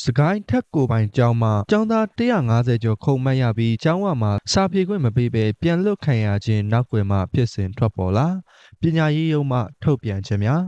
စကိုင်းထက်ကိုပိုင်ကျောင်းမှာကျောင်းသား150ကျော်ခုံမှတ်ရပြီးကျောင်းဝမှာစာဖြေခွင့်မပေးဘဲပြန်လွတ်ခံရခြင်းနောက်ွယ်မှာဖြစ်စဉ်ထွက်ပေါ်လာပညာရေးရုံးမှထုတ်ပြန်ခြင်းများ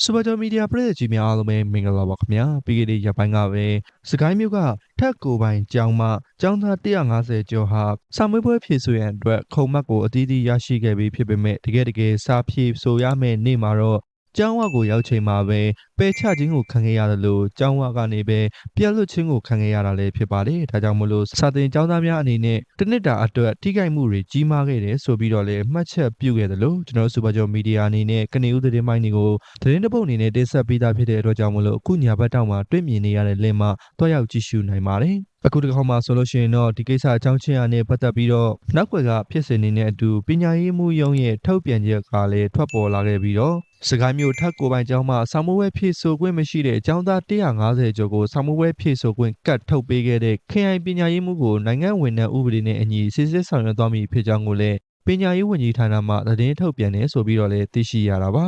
စူပါဂျောမီဒီယာပရိသတ်ကြီးများအားလုံးပဲမင်္ဂလာပါခင်ဗျာပြီးခဲ့တဲ့ရက်ပိုင်းကပဲစကိုင်းမြို့ကထက်ကိုပိုင်ကျောင်းမှာကျောင်းသား150ကျော်ဟာစာမေးပွဲဖြေဆိုရန်အတွက်ခုံမှတ်ကိုအသီးသီးရရှိခဲ့ပြီးဖြစ်ပေမဲ့တကယ်စာဖြေဆိုရမယ့်နေ့မှာတော့ကျောင်းဝကိုရောက်ချိန်မှာပဲပယ်ချခြင်းကိုခံခဲ့ရတယ်လို့ကျောင်းဝကနေပဲပြက်လွတ်ခြင်းကိုခံခဲ့ရတာလည်းဖြစ်ပါတယ်။ဒါကြောင့်မို့လို့စာသင်ကျောင်းသားများအနေနဲ့တစ်နှစ်တာအတွက်ထိခိုက်မှုတွေကြီးမားခဲ့တယ်ဆိုပြီးတော့လည်းမှတ်ချက်ပြုခဲ့တယ်လို့ကျွန်တော်စူပါဂျောမီဒီယာအနေနဲ့ကနေဦးသတင်းပိုင်းတွေကိုသတင်းတစ်ပုဒ်အနေနဲ့တင်ဆက်ပေးတာဖြစ်တဲ့အတွက်ကြောင့်မို့လို့အခုညာဘက်တောင်မှာတွေ့မြင်နေရတဲ့လင်းမှာတွားရောက်ကြည့်ရှုနိုင်ပါတယ်။အခုတစ်ခါမှဆိုလို့ရှိရင်တော့ဒီကိစ္စအကြောင်းချင်းအားနဲ့ပတ်သက်ပြီးတော့နောက်ွယ်ကဖြစ်စဉ်နေတဲ့အတူပညာရေးမှုရုံးရဲ့ထုတ်ပြန်ချက်ကလည်းထွက်ပေါ်လာခဲ့ပြီးတော့စကိုင်းမြို့ထက်ကိုပိုင်ကျောင်းမှာစာမိုးဝဲဖြည့်ဆိုခွင့်မရှိတဲ့ကျောင်းသား150ကျော်ကိုစာမိုးဝဲဖြည့်ဆိုခွင့်ကတ်ထုတ်ပေးခဲ့တဲ့KIပညာရေးမှုကိုနိုင်ငံဝန်ထမ်းဥပဒေနဲ့အညီစစ်စစ်ဆောင်ရွက်သွားမည်ဖြစ်ကြောင်းကိုလည်းပညာရေးဝန်ကြီးဌာနမှသတင်းထုတ်ပြန်နေဆိုပြီးတော့လည်းသိရှိရတာပါ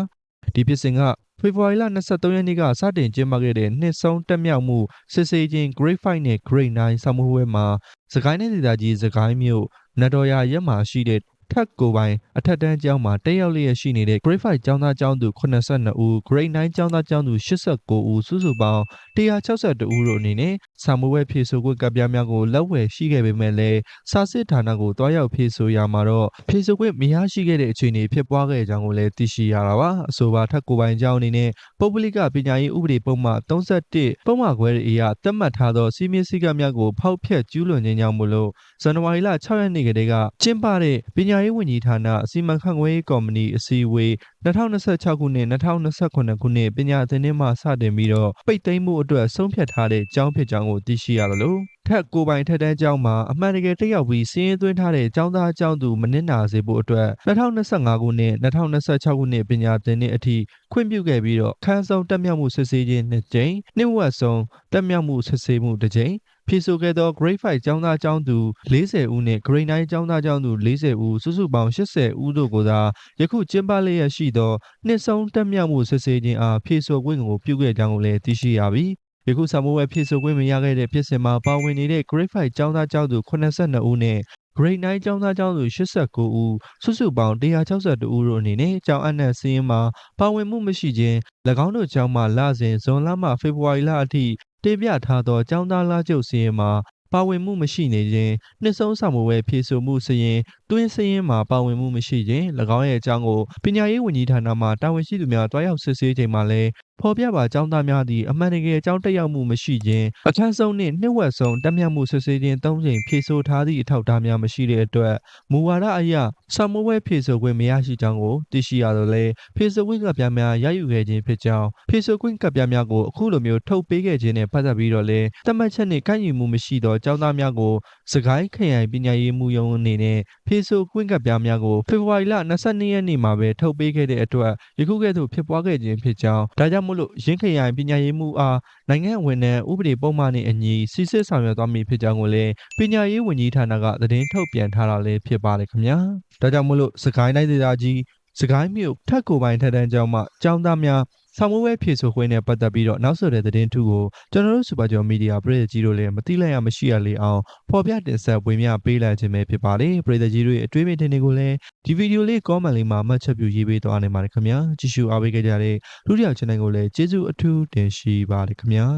ဒီဖြစ်စဉ်ကဖေဖော်ဝါရီလ23ရက်နေ့ကစတင်ကျင်းပခဲ့တဲ့နှစ်ဆုံးတက်မြောက်မှုစစ်ဆေးခြင်း Grade 5နဲ့ Grade 9စာမိုးဝဲမှာစကိုင်းနယ်ဒေသကြီးစကိုင်းမြို့နတော်ရာရက်မှာရှိတဲ့ထက်ကိုပိုင်အထက်တန်းကျောင်းမှာတက်ရောက်လျက်ရှိနေတဲ့ Grade 5ကျောင်းသားကျောင်းသူ82ဦး Grade 9ကျောင်းသားကျောင်းသူ89ဦးစုစုပေါင်း162ဦးတို့အနေနဲ့စာမိုးဝဲဖြေဆိုခွင့်ကပ်ပြားများကိုလက်ဝယ်ရှိခဲ့ပေမဲ့လည်းစာစစ်ဌာနကိုတွားရောက်ဖြေဆိုရမှာတော့ဖြေဆိုခွင့်မရရှိခဲ့တဲ့အခြေအနေဖြစ်ပွားခဲ့ကြောင်းကိုလည်းသိရှိရတာပါအဆိုပါထက်ကိုပိုင်ကျောင်းအနေနဲ့ပုဂ္ဂလိကပညာရေးဥပဒေပုံမှန်31ပုံမှန်ခွဲအရာသတ်မှတ်ထားသောစီမင်းစည်းကမ်းများကိုဖောက်ဖျက်ကျူးလွန်ခြင်းကြောင့်မို့လို့ဇန်နဝါရီလ6ရက်နေ့ကတည်းကကျင်းပတဲ့ပညာရေးဝန်ကြီးဌာနအစီအမံခန့်ခွဲရေးကော်မတီအစည်းအဝေး2026ခုနှစ်2028ခုနှစ်ပညာသင်နှစ်မှစတင်ပြီးတော့ပိတ်သိမ်းမှုအတွက်ဆုံးဖြတ်ထားတဲ့ကျောင်းဖြစ်ကြောင်းကိုသိရှိရတယ်လို့ထက်ကိုပိုင်ထက်တန်းကျောင်းမှာအမှန်တကယ်တက်ရောက်ပြီးစီးရင်သွင်းထားတဲ့ကျောင်းသားကျောင်းသူမနစ်နာစေဖို့အတွက်2025ခုနှစ်2026ခုနှစ်ပညာသင်နှစ်အထိခွင့်ပြုခဲ့ပြီးတော့ခန်းဆောင်တက်မြောက်မှုစစ်ဆေးခြင်း2ကြိမ်နှစ်ဝက်ဆုံးတက်မြောက်မှုစစ်ဆေးမှု2ကြိမ်ဖြေဆိုခဲ့သော Grade 5ကျောင်းသားကျောင်းသူ40ဦးနဲ့ Grade 9ကျောင်းသားကျောင်းသူ40ဦးစုစုပေါင်း80ဦးတို့ကိုသာယခုကျင်းပလျက်ရှိသောနှစ်ဆုံးတက်မြောက်မှုစစ်ဆေးခြင်းအားဖြေဆိုခွင့်ကိုပြုခဲ့ကြောင်းကိုလည်းသိရှိရပြီးယခုစာမိုးဝဲဖြေဆိုခွင့်မရခဲ့တဲ့ဖြစ်စဉ်မှာပါဝင်နေတဲ့ Grade 5ကျောင်းသားကျောင်းသူ82ဦးနဲ့ Grade 9ကျောင်းသားကျောင်းသူ89ဦးစုစုပေါင်း162ဦးတို့အနေနဲ့ကျောင်းအပ်နှံစီးရင်မှာပါဝင်မှုမရှိခြင်း၎င်းတို့ကျောင်းမှာလစဉ်ဇွန်လမှဖေဖော်ဝါရီလအထိတင်ပြထားသောကျောင်းသားလားကျုပ်စီရင်မှာပါဝင်မှုမရှိနေခြင်းနှစ်ဆုံးစာမိုးဝဲဖြေဆိုမှုစီရင်တွင်းစီရင်မှာပါဝင်မှုမရှိခြင်း၎င်းရဲ့အကြောင်းကိုပညာရေးဝန်ကြီးဌာနမှတာဝန်ရှိသူများတွားရောက်စစ်ဆေးချိန်မှာလည်းဖော်ပြပါကျောင်းသားများသည့်အမှန်တကယ်အကြောင်းတက်ရောက်မှုမရှိခြင်းအခန်းဆုံးနှင့်နှစ်ဝက်ဆုံးတက်မြောက်မှုစစ်ဆေးခြင်း၃ကြိမ်ဖြေဆိုထားသည့်အထောက်အထားများမရှိတဲ့အတွက်မူဝါဒအရစာမိုးဝဲဖြေဆိုခွင့်မရရှိကြောင်းကိုသိရှိရတော့လေဖြေဆိုခွင့်ကပ်ပြားများရယူခဲ့ခြင်းဖြစ်ကြောင်းဖြေဆိုခွင့်ကပ်ပြားများကိုအခုလိုမျိုးထုတ်ပေးခဲ့ခြင်းနဲ့ပတ်သက်ပြီးတော့လေသတ်မှတ်ချက်နှင့်ကိုက်ညီမှုမရှိသောကျောင်းသားများကိုစကိုင်းခရိုင်ပညာရေးမှုရုံးအနေနဲ့ဖြေဆိုခွင့်ကပ်ပြားများကိုဖေဖော်ဝါရီလ22ရက်နေ့မှာပဲထုတ်ပေးခဲ့တဲ့အတွက်ယခုကဲ့သို့ဖြစ်ပွားခဲ့ခြင်းဖြစ်ကြောင်းဒါကြောင့်မို့လို့ရင်းခရိုင်ပညာရေးမှုအားနိုင်ငံဝန်ထမ်းဥပဒေပုံမှန်နှင့်အညီစစ်စစ်ဆောင်ရွက်သွားမည်ဖြစ်ကြောင်းကိုလည်းပညာရေးဝန်ကြီးဌာနကသတင်းထုတ်ပြန်ထားတာလည်းဖြစ်ပါတယ်ခင်ဗျာဒါကြောင့်မို့လို့စကိုင်းတိုင်းဒေသကြီးစကိုင်းမြို့ထက်ကိုပိုင်ထက်တန်းကျောင်းမှကျောင်းသားများစာမိုးဝဲဖြေဆိုခွင့်နဲ့ပတ်သက်ပြီးတော့နောက်ဆက်တဲ့သတင်းထူကိုကျွန်တော်တို့စူပါဂျောမီဒီယာပရိသတ်ကြီးတို့လည်းမသိလိုက်ရမရှိရလေအောင်ဖော်ပြတင်ဆက်ဝေမျှပေးလိုက်ခြင်းပဲဖြစ်ပါတယ်ပရိသတ်ကြီးတို့ရဲ့အတွေးမြင်ထင်တွေကိုလည်းဒီဗီဒီယိုလေး comment လေးမှာမှတ်ချက်ပြုရေးပေးသွားနိုင်ပါတယ်ခင်ဗျာကြည့်ရှုအားပေးကြတဲ့လူတစ်ယောက်ချန်နယ်ကိုလည်းကျေးဇူးအထူးတင်ရှိပါတယ်ခင်ဗျာ